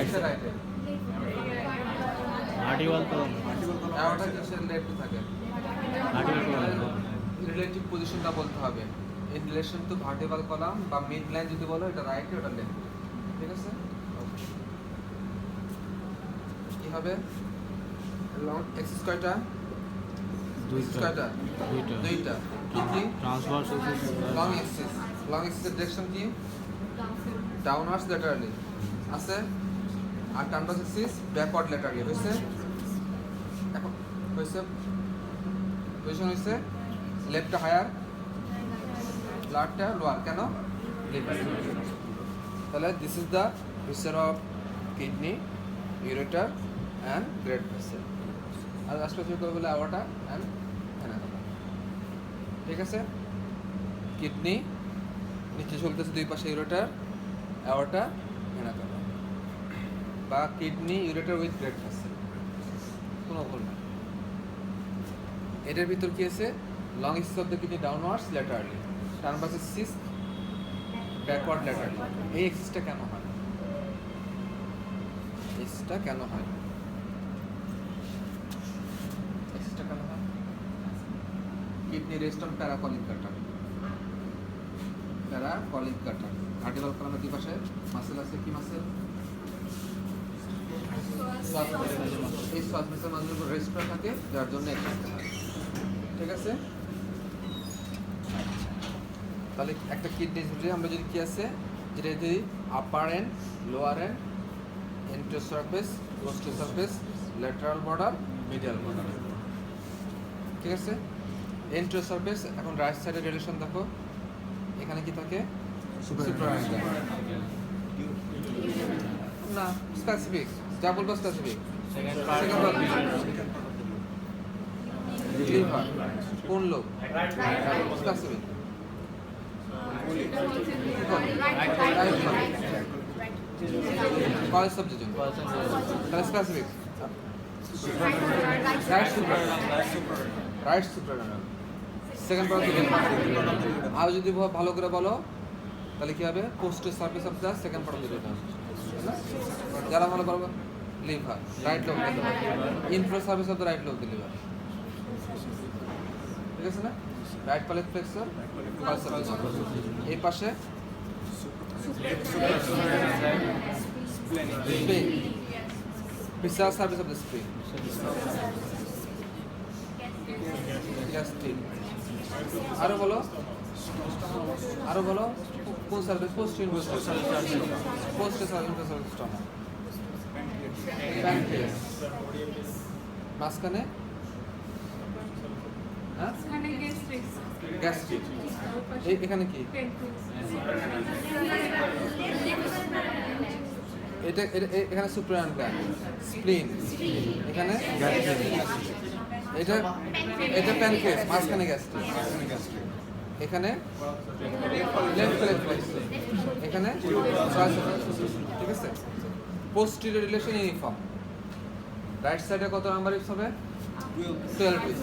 রাইটে ভার্টিক্যাল তো অ্যাওয়াটা কিসের লেফটে থাকে ভার্টিক্যাল রিলেটিভ পজিশনটা বলতে হবে in relation to vertical column বা মিড লাইন যদি বলো এটা রাইটে ওটা লেফট ঠিক আছে কি হবে লং এক্স স্কয়ারটা দুইটা দুইটা কি কি ট্রান্সভার্স লং এক্সিসের ডিরেকশন কি ডাউনওয়ার্ডস ল্যাটারালি আছে আর ট্রান্সভার্স এক্সিস ব্যাকওয়ার্ড ল্যাটারালি হয়েছে এখন হয়েছে পজিশন হয়েছে লেফটটা হায়ার লাটটা লোয়ার কেন তাহলে this is the feature of kidney ureter and great vessel আর লাস্টে কি করে বলে আওয়াটা অ্যান্ড অ্যানাকোন্ডা ঠিক আছে কিডনি নিচে চলতেছে দুই পাশে ইউরেটার অ্যাওয়াটা অ্যানাকোন্ডা বা kidney ureter with great vessel কোনো ভুল না এটার ভিতর কি আছে long axis of the kidney downwards laterally transverse axis backward laterally এই এক্সিসটা কেন হয় এক্সিসটা কেন হয় এক্সিসটা কেন হয় kidney rest on paracolic gutter vertical কলামের দুই পাশে মাসেল আছে কি মাসেল এই শ্বাস মেসের মাঝে রেস্ট করা থাকে যার জন্য এক্সিসটা হয় ঠিক আছে তাহলে একটা কিডনি আমরা যদি কি আছে যেটা যদি upper end lower end anterior surface posterior surface lateral border medial border ঠিক আছে এন্টেরিয়র সারফেস এখন রাইট সাইডের রিলেশন দেখো এখানে কি থাকে সুপ্রাঅ্যাঙ্গেল না স্পেসিফিক যা বলবো স্পেসিফিক লিভার কোন লোক স্পেসিফিক কয় সাবজেক্ট তাহলে স্পেসিফিক রাইট সুপ্রাঅ্যাঙ্গেল সেকেন্ড পার্ট আর যদি ভালো করে বলো তাহলে কি হবে পোস্টের surface of the second part of the যারা ভালো পারবে liver right lobe infra surface of the right lobe liver ঠিক আছে না রাইট পালেট ফ্লেক্সর এই পাশে স্প্লিন visceral surface of the স্প্লিন gastric আরো বলো কোন সার্ভিস পোস্টের সার্ভিস প্যানক্রিয়াস মাঝখানে গ্যাস্ট্রিক এখানে কি এটা এখানে সুপ্রায়ন গ্ল্যান্ড স্প্লিন এখানে এটা প্যানক্রিয়াস মাঝখানে গ্যাস্ট্রিক এখানে এখানে ঠিক আছে পোস্টেরিয়র রিলেশন ইউনিফর্ম রাইট সাইডে কত নাম্বার ইপস হবে 12 ইপস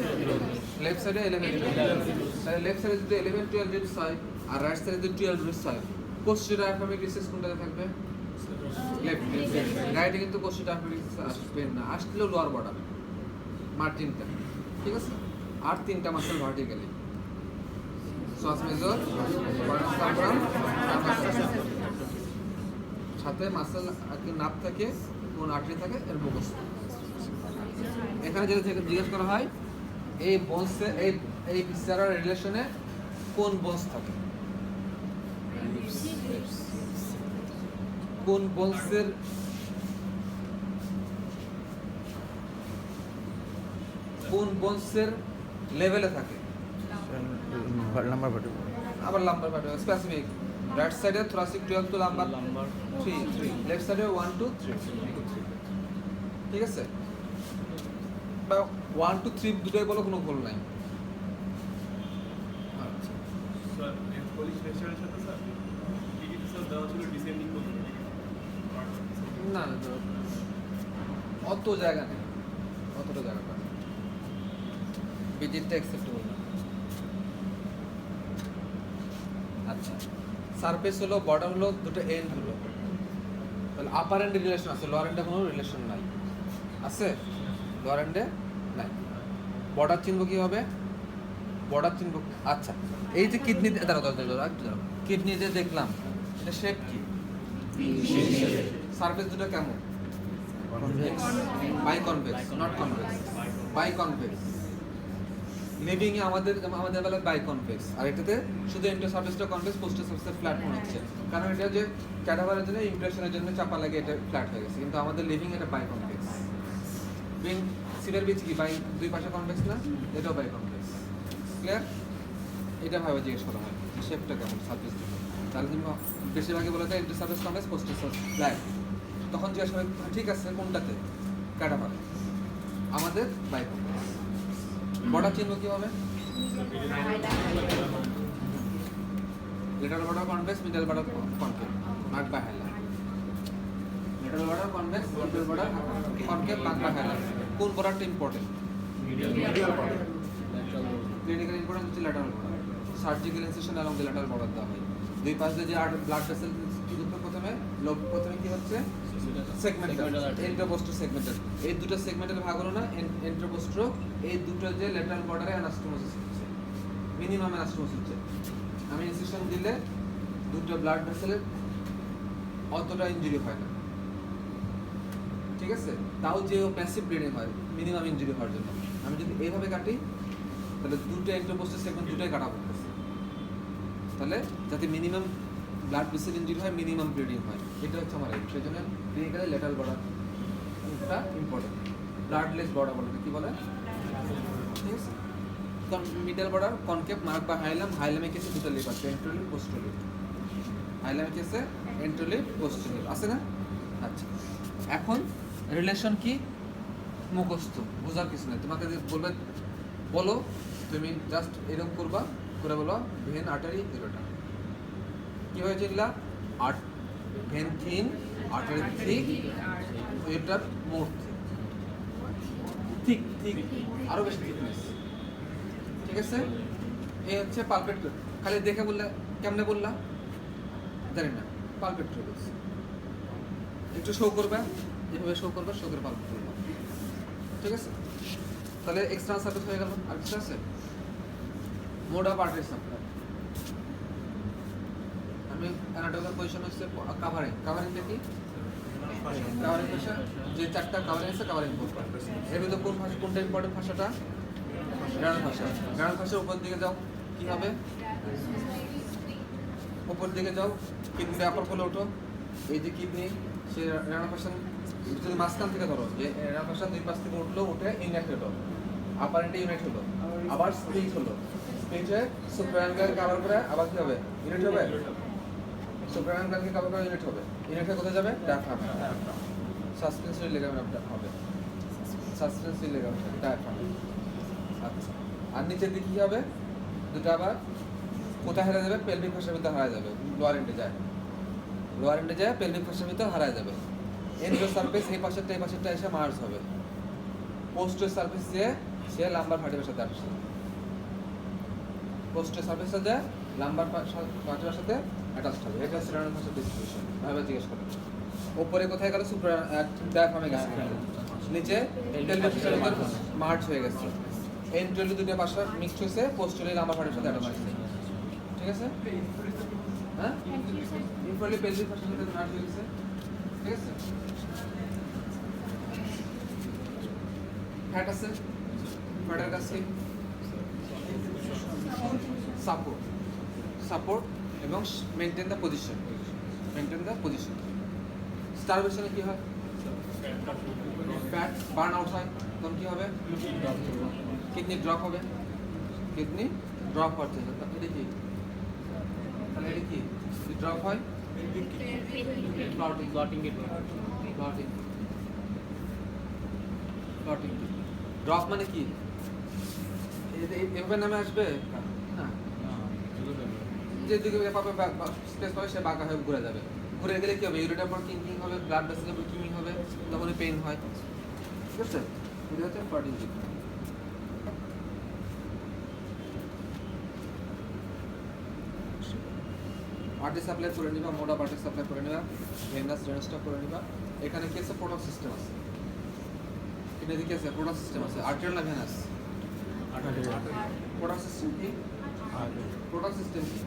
লেফট সাইডে 11 তাহলে লেফট সাইডে যদি 11 12 ইপস হয় আর রাইট সাইডে যদি 12 ইপস হয় পোস্টেরিয়র ডায়াফ্রামিক রিসেস কোনটাতে থাকবে লেফট রাইটে কিন্তু পোস্টেরিয়র ডায়াফ্রামিক রিসেস আসবে না আসলেও লোয়ার বর্ডার মার্জিনটা ঠিক আছে আর তিনটা মাসেল ভার্টিক্যালি শ্বাস মেজর সাথে মাসেল নাপ থাকে কোন আর্টারি থাকে এর মুখস্থ এখানে যেটা থেকে জিজ্ঞেস করা হয় এই বোনসে এই ভিসারাল রিলেশনে কোন বোনস থাকে কোন বোনসের লেভেলে থাকে নাম্বার ভার্টিক্যাল আবার লাম্বার ভার্টিক্যাল স্পেসিফিক রাইট সাইডে থোরাসিক 12 তো লাম্বার 3 লেফট সাইডে 1 2 3 ঠিক আছে বা 1 2 3 দুটোই বলো কোনো ভুল নাই আচ্ছা স্যার এই পলিশ লেকচারের সাথে স্যার টিকিট স্যার দেওয়া ছিল ডিসেন্ডিং করতে না অত জায়গা নেই অতটা জায়গা পায় ভিজিটটা অ্যাকসেপ্টেবল না আচ্ছা সারফেস হলো বর্ডার হলো দুটো এন্ড হলো তাহলে আপার এন্ডে রিলেশন আছে, লোয়ার এন্ডে কোনো রিলেশন নাই। আছে? লোয়ার এন্ডে নাই। বর্ডার চিনব কি হবে? বর্ডার চিনব, আচ্ছা এই যে কিডনি, দাঁড়াও, কিডনি যে দেখলাম এটা শেপ কি? সারফেস দুটো কেমন? বাইকনভেক্স, নট কনভেক্স, বাইকনভেক্স। লিভিং এ আমাদের বেলায় বাইকনভেক্স, আর এটাতে শুধু ইন্টার সারফেসটা কনভেক্স, পোস্টার সারফেসটা ফ্ল্যাট মনে হচ্ছে, কারণ এটা যে ক্যাডাভারের জন্য ইমপ্রেশনের জন্য চাপা লাগে এটা ফ্ল্যাট হয়ে গেছে, কিন্তু আমাদের লিভিং এটা বাইকনভেক্স। বিং সিলের বিচ কি বাই দুই পাশে কনভেক্স না? এটাও বাইকনভেক্স। ক্লিয়ার? এটা ভাবে জিজ্ঞেস করা হয় শেপটা কেমন সারফেস দুটো, তাহলে তুমি বেশিরভাগই বলে দেয় inter surface convex, poster surface flat. তখন জিজ্ঞাসা হয় ঠিক আছে কোনটাতে? ক্যাডাভার। আমাদের বাইকনভেক্স। বর্ডার চিহ্ন কি হবে? Lateral border convex, middle border concave, mark by highlight. Lateral border convex, middle border concave, mark by highlight. কোন বর্ডারটা ইম্পর্টেন্ট? ক্লিনিক্যাল ইম্পর্টেন্ট হচ্ছে lateral border. Surgical incision along the lateral border দেওয়া হয়। দুই পাশে যে ব্লাড ভেসেল প্রথমে কি হচ্ছে? Segmental, anteroposterior segmental. এই দুটো সেগমেন্টাল ভাগ হলো না, এন্ট্রোপোস্টো। এই দুটো যে লেটারাল বর্ডারে অ্যানাস্টোমোসিস হচ্ছে, মিনিমাম অ্যানাস্টোমোসিস হচ্ছে। আমি ইনসিশন দিলে দুটো ব্লাড ভেসেলের অতটা ইনজুরি হয় না, ঠিক আছে? তাও যে প্যাসিভ ব্লিডিং হয় মিনিমাম ইনজুরি হওয়ার জন্য। আমি যদি এইভাবে কাটি তাহলে দুটো এন্ট্রোপোস্টো সেগমেন্ট দুটোই কাটা পড়তেছে, তাহলে যাতে মিনিমাম ব্লাড ভেসেল ইনজুরি হয়, মিনিমাম ব্লিডিং হয়, এটা হচ্ছে আমার এই। সেই জন্য ক্লিনিক্যালি লেটারাল বর্ডারটা ইম্পর্টেন্ট। ব্লাডলেস বর্ডার বলে কি বলে? ঠিক আছে। মিডল বর্ডার কনকেভ, মার্ক বা হাইলাম। হাইলামে কেসে দুটো লিপ আছে, এন্ট্রোলিপ, পোস্টোলিপ। হাইলামে কেসে এন্ট্রোলিপ, পোস্টোলিপ আছে না? আচ্ছা, এখন রিলেশন কি? মুখস্থ, বোঝার কিছু নেই। তোমাকে বলবে বলো, তুমি জাস্ট এরকম করবা, করে বলো ভেন আর্টারি এরোটা কিভাবে চিনলা? ভেন থিন, আর্টারি থিক, এটার মোর থিক, থিক আরো বেশি থিকনেস, ঠিক আছে? এই হচ্ছে পালপেট। খালি দেখে বললে কেমনে বললা জানি না, পালপেট বলছি। একটু শো করবে, যেভাবে শো করবে, শো করে পালপেট করবে, ঠিক আছে? তাহলে এক্সটার্নাল সার্ফেস হয়ে গেল। আর কিছু আছে? Mode of artery supply. আমি অ্যানাটমিক্যাল পজিশন হচ্ছে কাভারিং। কাভারিংটা কি? কাভারিং ভাষা যে চারটা কাভারিং আছে, কাভারিং করবে। এর ভিতরে কোন ভাষা, কোনটা ইম্পর্টেন্ট ভাষাটা? গ্রাউন্ড ভাষা। গ্রাউন্ড ভাষার উপর দিকে যাও, কি হবে? উপর দিকে যাও, কিডনি আপার ফলে ওঠো। এই যে কিডনি, সে রানা ভাষা যদি মাঝখান থেকে ধরো, যে রানা ভাষা দুই পাশ থেকে উঠলো, উঠে ইউনাইট হলো, আপার এন্ডে ইউনাইট হলো, আবার স্প্লিট হলো, স্প্লিট হয়ে সুপ্রায়াঙ্গাল কভার করে আবার কি হবে? ইউনিট হবে। সুপ্রায়াঙ্গালকে কভার করে ইউনিট হবে। ইউনিট হয়ে কোথায় যাবে? ডায়াফ্রাম। সাসপেন্সরি লিগামেন্ট হবে, সাসপেন্সরি লিগামেন্ট ডায়াফ্রাম। আচ্ছা, আর নিচের দিকে কি হবে? দুটো আবার কোথায় হারা যাবে? পেলভিক ভাষার ভিতরে হারা যাবে। লোয়ার এন্ডে যায়, লোয়ার এন্ডে যায়, পেলভিক ভাষার ভিতরে হারা যাবে। এন্ডো সারফেস এই পাশেরটা এসে মার্জ হবে। পোস্টের সারফেস যে সে লাম্বার ভার্টিব্রার সাথে আসছে, পোস্টের সারফেসে যায় লাম্বার ভার্টিব্রার সাথে অ্যাটাচড হবে। এটা হচ্ছে রানার ভাষার ডিস্ট্রিবিউশন। ভাবে জিজ্ঞেস করেন উপরে কোথায় গেল? সুপ্রা ডায়াফ্রামে গেছে, নিচে পেলভিক ভাষার ভিতরে মার্জ হয়ে গেছে। এন্ট্রোলি দুটো ভাষা মিক্সড হয়েছে, পোস্টেরলি লাম্বার ভার্টিব্রার সাথে অ্যাটাচড হয়েছে, ঠিক আছে? হ্যাঁ, ইনফ্রালি পেলভিক ভাষার সাথে মার্জ হয়ে গেছে, ঠিক আছে? ফ্যাট আছে, ফ্যাটের কাছে সাপোর্ট, সাপোর্ট এবং maintain the position, maintain the position. স্টারভেশনে কি হয়? ফ্যাট বার্ন আউট হয়, তখন কি হবে? কিডনি ড্রপ হবে, কিডনি ড্রপ হচ্ছে। এটা কি? তাহলে এটা কি ড্রপ হয়? Clotting, clotting, clotting, clotting. Drop মানে কি? এভাবে নামে আসবে না, যে দিকে পাবে স্পেস পাবে সে বাঁকা হয়ে ঘুরে যাবে। ঘুরে গেলে কি হবে? ইউরিটার পর কিং হবে, ব্লাড ভেসেলে কিং হবে, তখন পেইন হয়, ঠিক আছে? এটা হচ্ছে ক্লটিং। আর্টারি সাপ্লাই করে নিবা, মোড অফ আর্টারি সাপ্লাই করে নিবা, ভেনাস ড্রেনেজটা করে নিবা। এখানে কি আছে? প্রোডাক্ট সিস্টেম আছে। এখানে কি আছে? প্রোডাক্ট সিস্টেম আছে। আর্টারিয়াল না ভেনাস? প্রোডাক্ট সিস্টেম কি? প্রোডাক্ট সিস্টেম কি?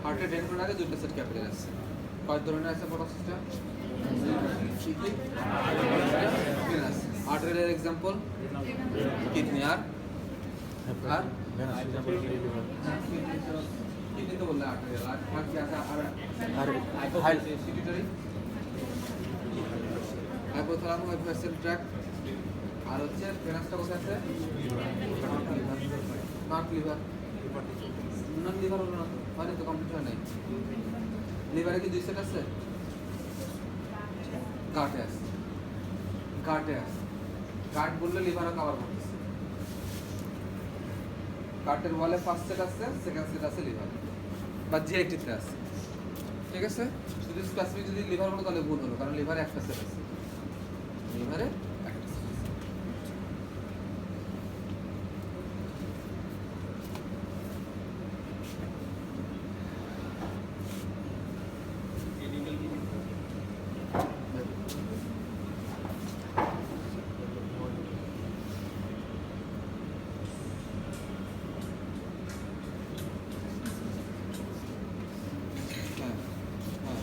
হার্টের ড্রেন করার আগে দুইটা সেট ক্যাপিলারি আছে। কয় ধরনের আছে product system? Venous. Arterial example kidney আর কিডনি তো বললে আর্টারিয়াল। আর কি আছে? আর পিটুইটারি, হাইপোথ্যালামাস, হাইপোথ্যালামিক ট্র্যাক্ট। আর হচ্ছে ভেনাসটা কোথায় আছে? Not liver. নন লিভার হলো না, মানে তো কমপ্লিট হয় নাই। লিভারে কি দুই সেট আছে? গাটে আছে, গাটে আছে। গাট বললে লিভারও কভার করতেছে। গাটের ওয়ালে ফার্স্ট সেট আছে, সেকেন্ড সেট আছে লিভার বা জিআইটিতে আছে। ঠিক আছে? শুধু স্পেসিফিক যদি লিভার বলো তাহলে ভুল হলো, কারণ লিভারে একটা সেট আছে। লিভারে একটা সেট আছে। হ্যাঁ, হ্যাঁ।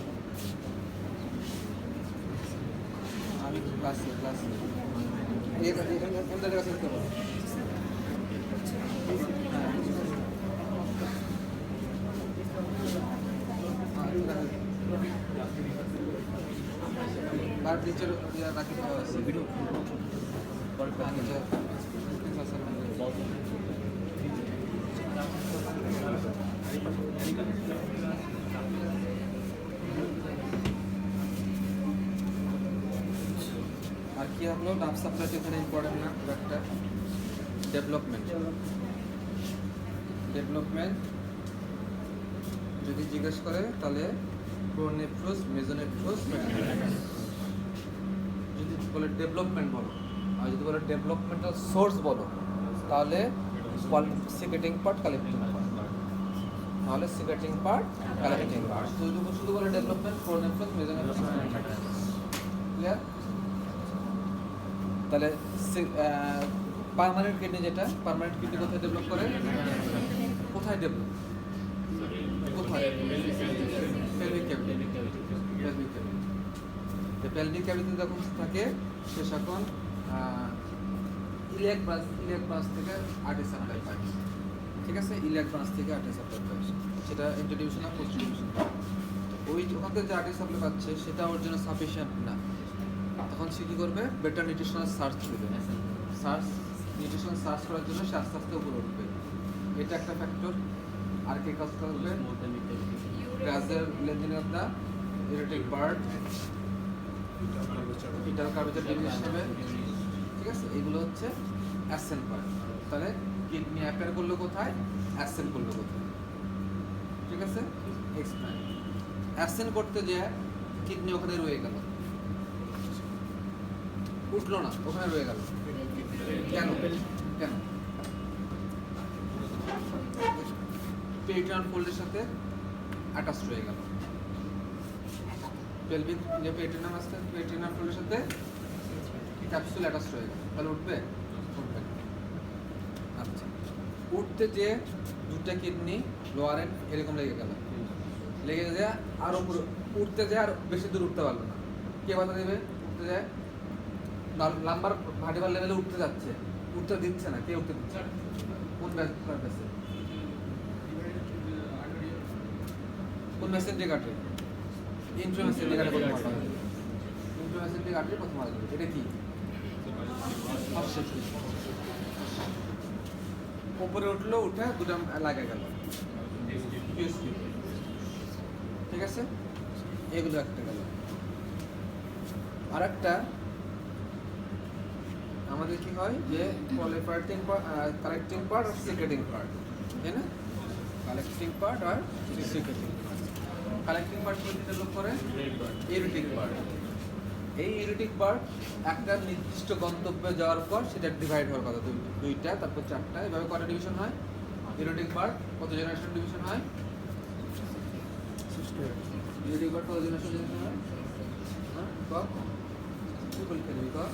আমি ক্লাসে এখানটার কাছে দিতে পারবো। তার টিচার রাখি দেওয়া আছে। আর কি হলো নার্ভ সাপ্লাই এখানে ইম্পর্টেন্ট না খুব একটা। ডেভেলপমেন্ট যদি জিজ্ঞেস করে তাহলে প্রোনেফ্রোস, মেসোনেফ্রোস, মেটানেফ্রোস। যদি বলে ডেভেলপমেন্ট বলো, আর যদি বলে ডেভেলপমেন্টাল সোর্স বলো, তাহলে সিক্রেটিং পার্ট, কালেক্টিং পার্ট। তাহলে সিক্রেটিং পার্ট, কালেক্টিং পার্ট। শুধু বলে ডেভেলপমেন্ট, প্রোনেফ্রোস, মেসোনেফ্রোস, ক্লিয়ার? তাহলে পার্মানেন্ট কিডনি যেটা, পার্মানেন্ট কিডনি কোথায় ডেভেলপ করে? কোথায় ডেভেলপ? কোথায়? Pelvic cavity. পেলভিক ক্যাভিটি যখন থাকে সে তখন ইলিয়াক ব্রাঞ্চ থেকে আর্টারি সাপ্লাই পায়। ঠিক আছে? ইলিয়াক ব্রাঞ্চ থেকে আর্টারি সাপ্লাই পায়, সেটা ইন্ট্রোডিউশন আর পোস্ট্রিবিউশন। ওই ওখান থেকে যে আর্টারি সাপ্লাই পাচ্ছে সেটা ওর জন্য সাফিসিয়েন্ট না। তখন সে কী করবে? বেটার নিউট্রিশনাল সার্চ করবে। নিউট্রিশনাল সার্চ করার জন্য সে আস্তে আস্তে উপরে উঠবে। এটা একটা ফ্যাক্টর। আর কে কাজ করবে? Gradual lengthening of the ureteric bud, ইটাল কার্ভেচার ডিমিনিশ হবে। ঠিক আছে? এগুলো হচ্ছে অ্যাসেন্ট পার্ট। তাহলে কিডনি অ্যাপেয়ার করলো কোথায়? অ্যাসেন্ট করলো কোথায়? ঠিক আছে? এক্সপ্যান্ড। অ্যাসেন্ট করতে যে কিডনি ওখানে রয়ে গেল, উঠলো না, ওখানে রয়ে গেল। কেন? কেন? পেরিটনিয়াল ফোল্ডের সাথে অ্যাটাচ রয়ে গেল। পেলভিক যে পেরিটনিয়াম আছে, পেরিটনিয়াল ফোল্ডের সাথে ক্যাপসুল অ্যাটাচ রয়ে গেল। তাহলে উঠবে? উঠবে না। আচ্ছা, উঠতে যে দুটা কিডনি লোয়ার এন্ড এরকম লেগে গেল, লেগে যায় আর উপরে উঠতে যায়, আর বেশি দূর উঠতে পারলো না। কে বাধা দেবে? উঠতে যায় লাম্বার ভার্টিব্রাল লেভেলে উঠতে যাচ্ছে, উঠতে দিচ্ছে না। কে উঠতে দিচ্ছে? কোন ব্যাসে? কোন মেসেন্ট্রিক আর্টারি? ইন্ট্রামেসেন্ট্রিক আর্টারি প্রথম মারা যাবে। ইন্ট্রামেসেন্ট্রিক আর্টারি প্রথম মারা যাবে। এটা কি? উপরে উঠলো, উঠে দুটো লাগা গেল। ঠিক আছে? এগুলো একটা গেল। আর একটা আমাদের কি হয় যে প্রলিফারেটিং পার্ট, কালেক্টিং পার্ট আর সিক্রেটিং পার্ট, তাই না? কালেক্টিং পার্ট আর সিক্রেটিং পার্ট। কালেক্টিং পার্ট কি ডেভেলপ করে? ইউরেটিক পার্ট। এই ইউরেটিক পার্ট একটা নির্দিষ্ট গন্তব্যে যাওয়ার পর সেটা ডিভাইড হওয়ার কথা, দুইটা, তারপর চারটা, এভাবে কটা ডিভিশন হয়? ইরোটিক বার্ড কত জেনারেশন ডিভিশন হয়? ইরোটিক বার্ড কত জেনারেশন ডিভিশন হয়? হ্যাঁ কত? কি পরীক্ষা দিবি কত?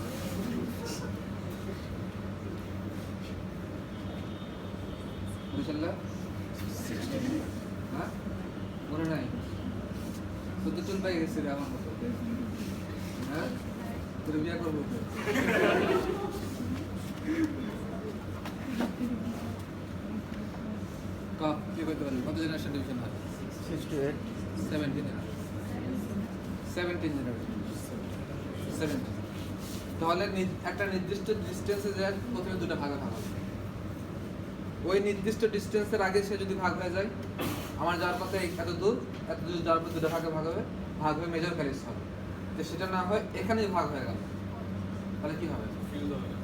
বুঝলা? হ্যাঁ মনে নাই তো চুল পাই গেছে রে আমার মতো হ্যাঁ তোর বিয়ে করবো তো কি করতে পারবি কত জেনারেশন ডিভিশন হয়? 68 17 জেনারেশন 17 তাহলে একটা নির্দিষ্ট ডিস্টেন্সে যায় প্রথমে দুটো ভাগে ভাগ হবে ওই নির্দিষ্ট ডিস্টেন্সের আগে সে যদি ভাগ হয়ে যায় আমার যাওয়ার পথে এত দূর যাওয়ার পর দুটো ভাগে ভাগ হয়ে মেজর ক্যারিজ হবে তো সেটা না হয় এখানেই ভাগ হয়ে গেল তাহলে কি হবে? ফিল হবে না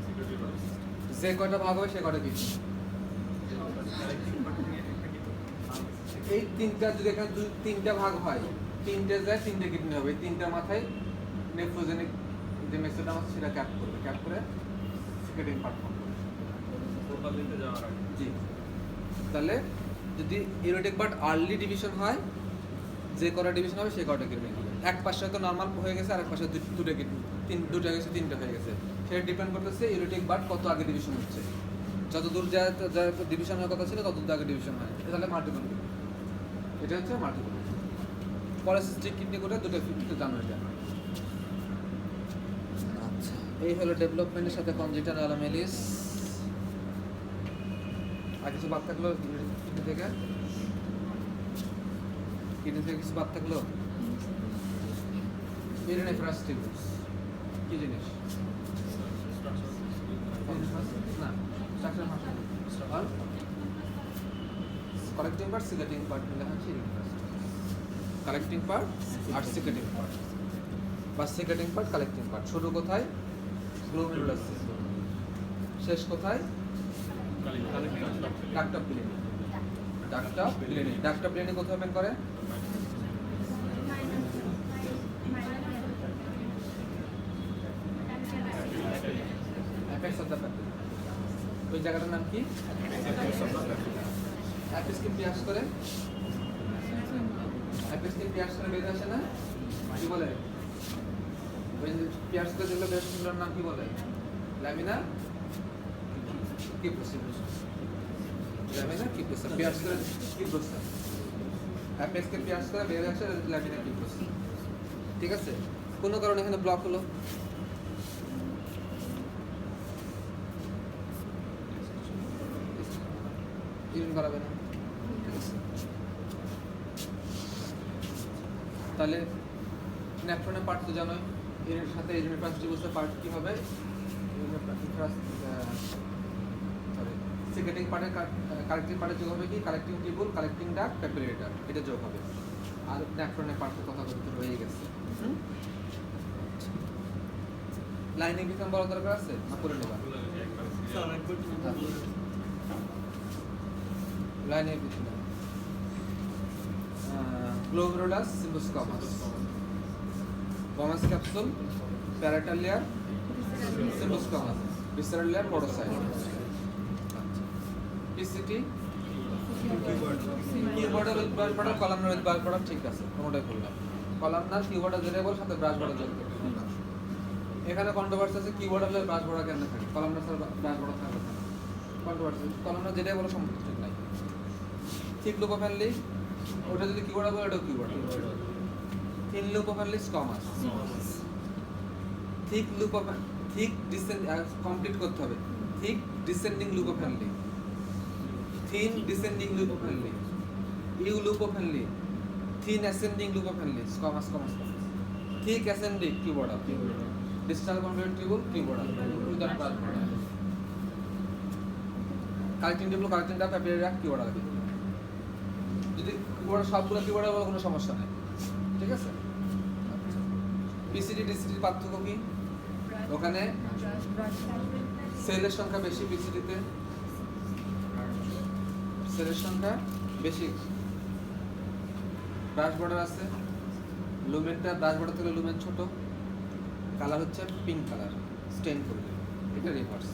সিকিউরিটি লস যে কয়টা ভাগ হবে সে কয়টা কি এই তিনটা যদি এখানে তিনটা ভাগ হয় তিনটে যায় তিনটে কিডনি হবে এই তিনটার মাথায় নেফ্রোজেনিক যে মেসেজটা আছে সেটা ক্যাপ করে সিকেটিং পার্ট ফর্ম করবে টোটাল দিতে যাওয়ার আগে জি তাহলে যদি ইরোটিক বার্ড আর্লি ডিভিশন হয় যে কটা ডিভিশন হবে সেই কটা কিডনি হবে এক পাশে হয়তো নর্মাল হয়ে গেছে আর এক পাশে দুটো কিডনি দুটো গেছে তিনটা হয়ে গেছে সেটা ডিপেন্ড করতেছে ইরোটিক বার্ড কত আগে ডিভিশন হচ্ছে যত দূর যা ডিভিশন হওয়ার কথা ছিল তত দূর আগে ডিভিশন হয় তাহলে মাল্টিপল এটা হচ্ছে মাল্টিপল পলিসিস্টিক কিডনি করে দুটো ফিফটি জানো এটা আচ্ছা এই হলো ডেভেলপমেন্টের সাথে কনজেনিটাল অ্যানোমালিস আর কিছু বাদ থাকলো কিডনি থেকে কিছু বাদ থাকলো ইরেনেফ্রাস্টিবুস কি জিনিস না স্ট্রাকচার আর কালেক্টিং পার্ট সিকেটিং পার্ট মিলে হচ্ছে কালেক্টিং পার্ট আর সিকেটিং পার্ট বা সিকেটিং পার্ট কালেক্টিং পার্ট শুরু কোথায় গ্লোমেরুলাস সিস্টেম শেষ কোথায় ডাক্টা প্লেনি ডাক্টা প্লেনি কোথায় ওপেন করে অ্যাপেক্স অফ দ্য প্যাপিলা ওই জায়গাটার নাম কি অ্যাপেক্সকে পিয়ার্স করে বেরিয়ে আসে না কি বলে ওই পিয়ার্স করে যেগুলো বের সেগুলোর নাম কি বলে ল্যামিনা কিপ্রোসা পিয়ার্স করে কিপ্রোসা অ্যাপেক্সকে পিয়ার্স করে বেরিয়ে আসে ল্যামিনা কিপ্রোসা ঠিক আছে কোনো কারণে এখানে ব্লক হলো ইউরিন করাবে না তাহলে নেফ্রনের পার্ট তো জানোই এর সাথে ইরেনেফ্রাস্টিবুসের পার্ট কি হবে সিকেটিং পার্টের কালেক্টিং পার্টের যোগ হবে কি কালেক্টিং টিউবুল কালেক্টিং ডাক্ট প্যাপিলেটর এটা যোগ হবে আর নেফ্রনের পার্টের কথা বলতে রয়ে গেছে লাইনিং বিখান বলা দরকার আছে না করে নেবা লাইনিং বিখান glomerulus simple squamous Bowman's capsule parietal layer simple squamous visceral layer podocyte PCT cuboidal with brush border columnar with brush border ঠিক আছে কোনোটাই বললাম কলামনার কিউবর্ডার ভেরিয়েবল সাথে ব্রাশ বর্ডার যোগ করতে এখানে কন্ট্রোভার্সি আছে কিউবর্ডার হলে ব্রাশ বর্ডার কেন থাকে কলামনার সাথে ব্রাশ বর্ডার থাকে কন্ট্রোভার্সি কলামনার যেটাই বলো সম্পর্ক নাই ঠিক লুপোফ্যানলি ওটা যদি কিউবর্ডার বলে ওটাও কিউবর্ডার থিন লুপোফ্যানলি স্কমাস ঠিক ডিসেন্ড কমপ্লিট করতে হবে ঠিক descending loop of Henle thin descending loop of Henle U loop of Henle thin ascending loop of Henle squamous ঠিক ascending cuboidal distal convoluted tubule cuboidal without brush border collecting tubule collecting duct papillary cuboidal লাগে যদি কিউবর্ডার সবগুলো কিউবর্ডার বলে কোনো সমস্যা নাই ঠিক আছে পিসিডি ডিসিডির পার্থক্য কি ওখানে সেলের সংখ্যা বেশি পিসিডিতে সেলের সংখ্যা বেশি ব্রাশ বর্ডার আছে লুমেনটা ব্রাশ বর্ডার থেকে লুমেন ছোট কালার হচ্ছে পিঙ্ক কালার স্টেন করবে এটা রিভার্স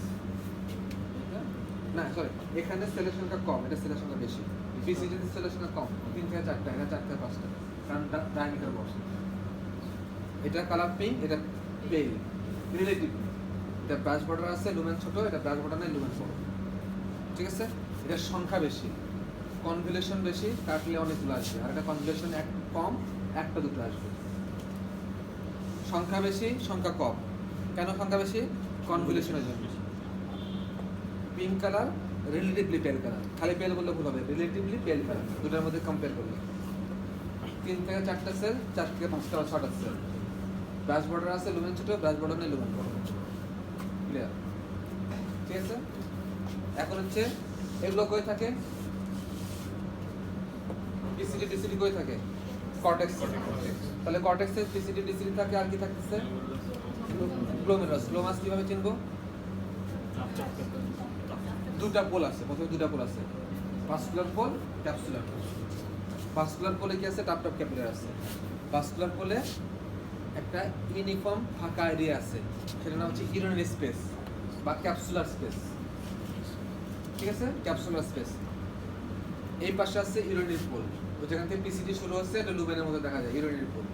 না সরি, এখানে সেলের সংখ্যা কম, এটা সেলের সংখ্যা বেশি। পিসিডিতে সেলের সংখ্যা কম, 3 থেকে 4টা, এটা 4 থেকে 5টা, কারণ ডায়ামিটার বড়। এটা কালার পিঙ্ক, এটা পেল রিলেটিভ। এটা ব্রাশ বর্ডার আছে, লুমেন ছোট, এটা ব্রাশ বর্ডার নেই, লুমেন বড়। ঠিক আছে, এটার সংখ্যা বেশি, কনভলিউশন বেশি, কাটলে অনেকগুলো আসবে। আর এটা কনভলিউশন এক কম, একটা দুটো আসবে। সংখ্যা বেশি, সংখ্যা কম। কেন সংখ্যা বেশি? কনভলিউশনের জন্য। পিঙ্ক কালার, রিলেটিভলি পেল কালার। খালি পেল বললে ভুল হবে, রিলেটিভলি পেল কালার, দুটার মধ্যে কম্পেয়ার করলে। 3 থেকে 4টা সেল, 4 থেকে 5টা বা 6টা সেল। ব্রাশ বর্ডার আছে, লুমেন ছোট, ব্রাশ বর্ডার নেই, লুমেন বড়। ক্লিয়ার? ঠিক আছে, এখন হচ্ছে এগুলো কই থাকে? পিসিডি ডিসিডি কই থাকে? কর্টেক্স। তাহলে কর্টেক্সে পিসিডি ডিসিডি থাকে, আর কি থাকতেছে? গ্লোমেরুলাস। গ্লোমাস কিভাবে চিনবো? দুটা পোল আছে, প্রথমে দুটা পোল আছে, vascular pole, capsular pole. Vascular পোলে কি আছে? টাপ ক্যাপিলার আছে। ভাস্কুলার পোলে একটা ইউনিফর্ম ফাঁকা এরিয়া আছে, সেটার নাম হচ্ছে ইউরিনারি স্পেস বা ক্যাপসুলার স্পেস। ঠিক আছে, ক্যাপসুলার স্পেস। এই পাশে আছে ইউরিনারি পোল, যেখান থেকে পিসিডি শুরু হচ্ছে, এটা লুমেনের মধ্যে দেখা যায়, ইউরিনারি পোল।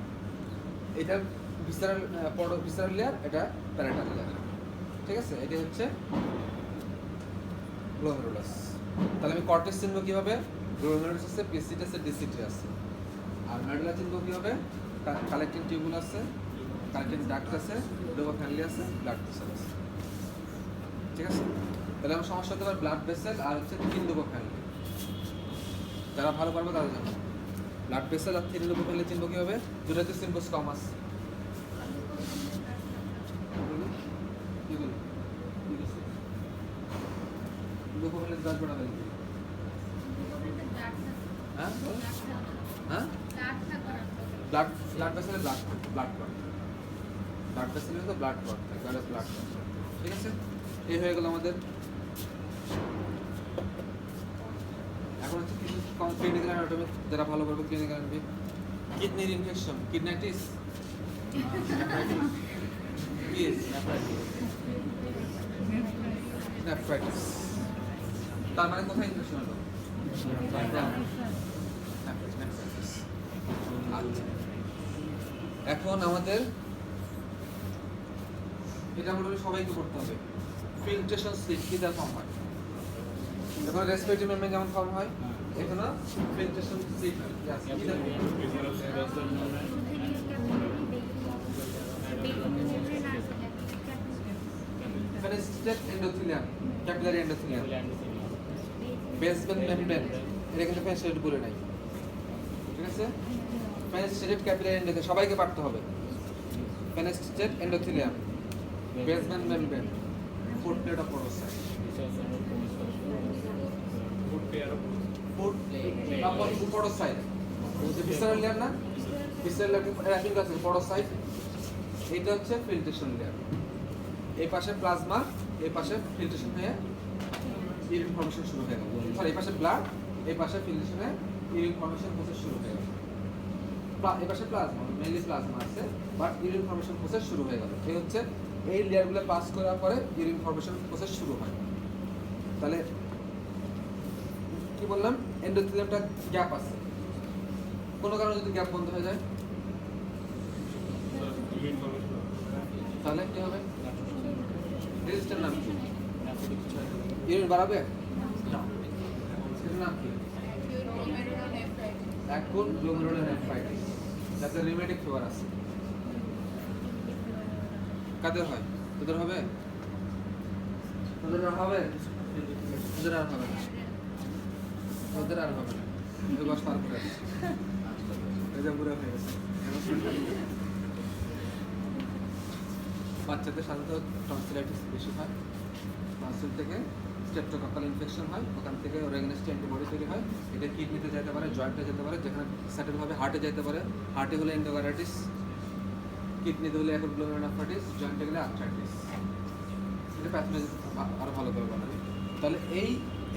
এটা ভিসারাল লেয়ার, এটা প্যারাটাল লেয়ার। ঠিক আছে, এটা হচ্ছে গ্লোমেরুলাস। তাহলে আমি কর্টেক্স চিনবো কিভাবে? গ্লোমেরুলাস আছে, পিসিডি আছে, ডিসিডি আছে। আর মেডুলা চিনবো কিভাবে? কালেক্টিং টিউবুল আছে, কালেক্টিং ডাক্ট আছে, লোবা ফ্যামিলি আছে, ব্লাড ভেসেল আছে। ঠিক আছে, তাহলে আমার সমস্যা হতে পারে ব্লাড ভেসেল আর হচ্ছে থিন লোবা ফ্যামিলি। যারা ভালো পারবে তারা জানো। ব্লাড ভেসেল আর থিন লোবা ফ্যামিলি চিনবো কিভাবে? দুটাতে সিম্পলস কম আছে। লোবা ফ্যামিলি ব্লাড বড় ফ্যামিলি। হ্যাঁ হ্যাঁ, ব্লাড ভেসেলে ব্লাড ক্লট, ব্লাড ভেসেলে তো ব্লাড ক্লট থাকে, ব্লাড ক্লট। ঠিক আছে, এই হয়ে গেল আমাদের। এখন হচ্ছে কিছু ক্লিনিক্যাল অ্যানাটমি, যারা ভালো করবে ক্লিনিক্যাল অ্যানাটমি। কিডনির ইনফেকশন, কিডনাইটিস, নেফ্রাইটিস। তার মানে কোথায় ইনফেকশন হলো? আচ্ছা, এখন আমাদের এটা মোটামুটি সবাইকে করতে হবে। ফিল্ট্রেশন স্লিপ কি তার ফর্ম হয়? যখন রেসপিরেটরি মেমব্রেন যেমন ফর্ম হয়, এখানে ফিল্ট্রেশন স্লিপ আছে। কি দেখো? Fenestrated endothelium, capillary endothelium, basement membrane, এটা কিন্তু ফেনেস্ট্রেট বলে নাই। ঠিক আছে, ফেনেস্ট্রেটেড ক্যাপিলারি এন্ডোথেলিয়াম সবাইকে পারতে হবে। Fenestrated endothelium, basement membrane, foot plate of podocyte, foot podocyte, visceral layer না, ভিসারাল লেয়ার র্যাপিং আছে পরোসাইট। এটা হচ্ছে ফিল্ট্রেশন লেয়ার। এই পাশে প্লাজমা, এই পাশে ফিল্ট্রেশন হয়ে ইউরিন ফর্মেশন শুরু হয়ে গেল। সরি, এই পাশে ব্লাড, এই পাশে ফিল্ট্রেশনে ইউরিন ফর্মেশন প্রসেস শুরু হয়ে গেল। এই পাশে প্লাজমা, মেইনলি প্লাজমা আছে, বাট ইউরিন ফর্মেশন প্রসেস শুরু হয়ে গেল। এই হচ্ছে এই লেয়ারগুলো পাস করার পরে ইউরিন ফর্মেশন প্রসেস শুরু হয়। তাহলে কি বললাম? এন্ডোথেলিয়ামটা গ্যাপ আছে, কোনো কারণে যদি গ্যাপ বন্ধ হয়ে যায় তাহলে কি হবে? রেজিস্টার নাম কি? ইউরিন বাড়াবে? সেটার নাম কি? এখন গ্লোমেরুলোনেফ্রাইটিস, যাতে রিউমেটিক ফিভার আছে। কাদের হয়? তোদের হবে? তোদের আর হবে? তোদের আর হবে না, তোদের আর হবে না। ওই বস পার করে আসছে, এটা পুরো হয়ে গেছে। বাচ্চাদের সাধারণত টনসিলাইটিস বেশি হয়, টনসিল থেকে স্ট্রেপ্টোকক্কাল ইনফেকশন হয়, ওখান থেকে ওর এগেনস্টে অ্যান্টিবডি তৈরি হয়। এটা কিডনিতে যেতে পারে, জয়েন্টে যেতে পারে, যেখানে সেটেলভাবে হার্টে যেতে পারে। হার্টে হলে এন্ডোকার্ডিটিস, কিডনিতে হলে এখন গ্লোমেরুলোনেফ্রাইটিস, জয়েন্টে গেলে আর্থ্রাইটিস। এটা প্যাথোলজি আরও ভালো করে বানাবে। তাহলে এই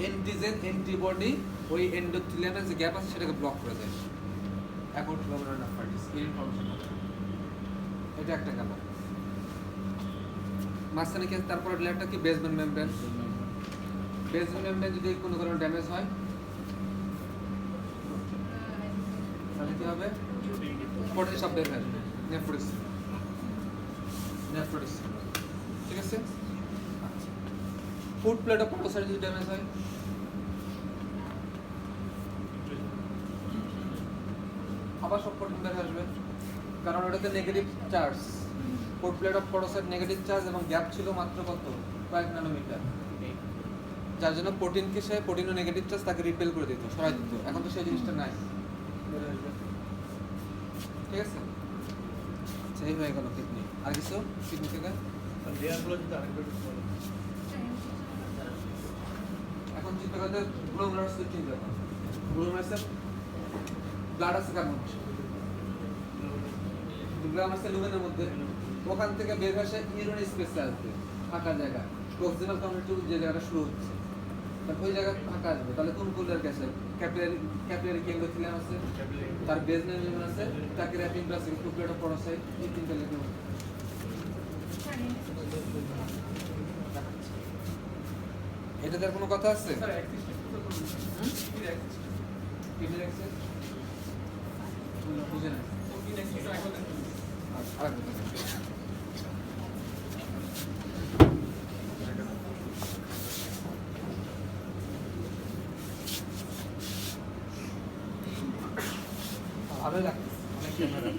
এন্টিজেন অ্যান্টিবডি ওই এন্ডোথেলিয়ামের যে গ্যাপ আছে সেটাকে ব্লক করে দেয়। এখন গ্লোমেরুলোনেফ্রাইটিস, ইনফরমেশন এটা একটা গেল। মাঝখানে কি? তারপরে লেয়ারটা কি? Basement membrane. বেজ মেমব্রেন যদি কোনো কারণে ড্যামেজ হয় তাহলে কি হবে? প্রোটিন সব বের হয়ে আসবে, নেফ্রোটিস, ঠিক আছে? ফুড প্লেট অফ পটোসাইট যদি ড্যামেজ হয় আবার সব প্রোটিন বের হয়ে আসবে, কারণ ওটাতে negative charge. Foot plate of podocyte negative charge এবং গ্যাপ ছিল মাত্র কত? কয়েক ন্যানোমিটার, যার জন্য প্রোটিনকে সে প্রোটিনও নেগেটিভ চার্জ তাকে রিপেল করে দিত, সরাই দিত। এখন তো সেই জিনিসটা নাই, ঠিক আছে? সেই হয়ে গেল কিডনি। আর কিছু কিডনি থেকে লেয়ারগুলো যদি আরেকবার একটু বলেন। এখন চিন্তা করতে গ্লোমেরুলাস চিন্তা করো। গ্লোমেরুলাসে ব্লাড আছে কেমন? গ্লোমেরুলাসে লুমেনের মধ্যে ওখান থেকে বের হয়ে আসে ইউরিনারি স্পেসে আসবে, ফাঁকা জায়গা, প্রক্সিমাল কাউন্টার যে জায়গাটা শুরু হচ্ছে, তাহলে ওই জায়গা ফাঁকা আসবে। তাহলে কোন কোলার গেছে? ক্যাপিলারি কি এন্ডোথেলিয়াম আছে, তার বেজমেন মেমব্রেন আছে, তাকে র্যাপিং প্লাস ফুড অফ পটোসাইট, এই তিনটা লিখে হবে। এটাতে আর কোনো কথা আছে? স্যার অ্যাক্সিস তো করুন। কি অ্যাক্সিস? কিডনির অ্যাক্সেস বুঝে না। কি অ্যাক্সিস আগে দেখুন। আরেকটা দেখেন। ভালোই লাগছে, অনেক ক্যামেরা।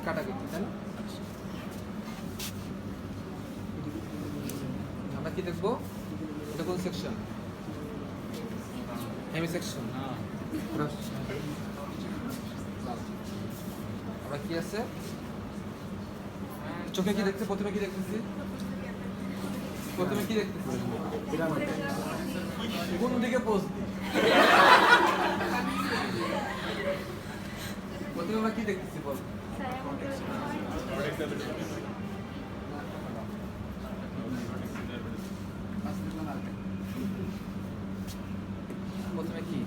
কাটা করতে তাই না? আমরা কি দেখবো? এটা কোন সেকশন? Hemi section. আমরা কি আছে? চোখে কি দেখতে? প্রথমে কি দেখতেছি? প্রথমে কি দেখতেছি? কোন দিকে পোজ দিই? প্রথমে আমরা কি দেখতেছি বল? প্রথমে কি?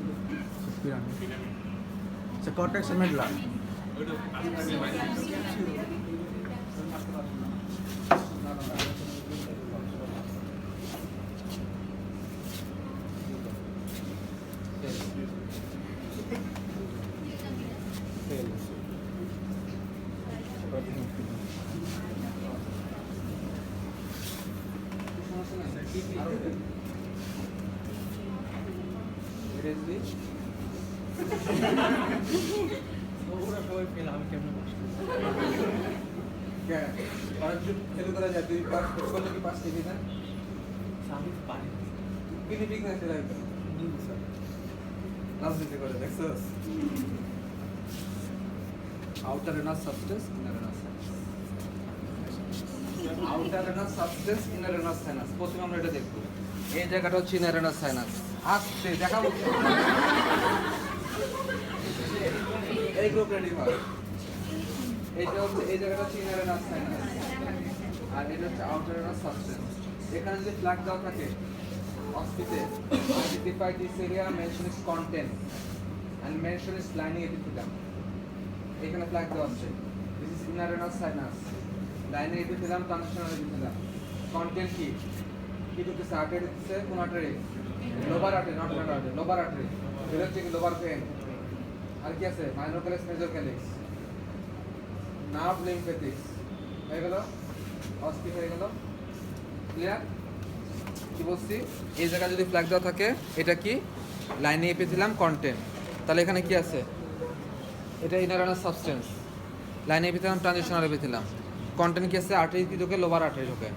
আচ্ছা, কর্টেক্স মেডুলা। ওরা সবাই ফেল, আমি কেমনে বসবো? ফেল করা যায়, তুই পাস করলে কি পাস টিভি না? আমি তো পারি না। কিনি ঠিক না সেটা স্যার রাজনীতি করে দেখছস? Outer renal substance, inner renal sinus. Outer renal substance, inner renal sinus. প্রথমে আমরা এটা দেখব। এই জায়গাটা হচ্ছে ইনার রেনাস সাইনাস। আস্তে দেখাবো। এই গ্রুপ রেডি হয়। এইটা হচ্ছে এই জায়গাটা হচ্ছে ইনার রেনাস সাইনাস, আর এটা হচ্ছে আউটার রেনাস সাবস্টেন্স। এখানে যদি ফ্ল্যাগ দেওয়া থাকে অস্পিতে, identify this area, mention its content and mention its lining epithelium. এখানে ফ্ল্যাগ দেওয়া আছে। This is inner renal sinus, lining epithelium, transitional epithelium. Content কি? কি ঢুকতেছে? আর্টারি ঢুকতেছে, কোন artery? Lobar artery, not renal artery, lobar artery. এটা হচ্ছে কি লোবার ভেন। আর কি আছে? Minor calyx, major calyx, nerve, lymphatics. হয়ে গেল? অস্থি হয়ে গেল। ক্লিয়ার? কি বলছি? এই জায়গায় যদি ফ্ল্যাগ দেওয়া থাকে, এটা কি? লাইনে এপিথেলিয়াম, কন্টেন্ট। তাহলে এখানে কি আছে? এটা ইনার রেনাস সাবস্টেন্স, লাইনে এপিথেলিয়াম, ট্রানজিশনাল এপিথেলিয়াম। কন্টেন্ট কি আছে? আর্টারি কি ঢোকে? লোবার আর্টারি ঢোকে,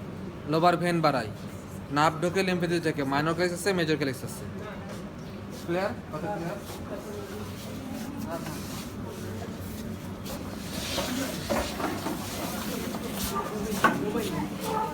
লোবার ভেন বাড়ায়, নার্ভ ঢোকে, লিম্ফেটিক্স ঢোকে, মাইনর ক্যালিক্স আছে, মেজর ক্যালিক্স আছে। ক্লিয়ার? কথা ক্লিয়ার?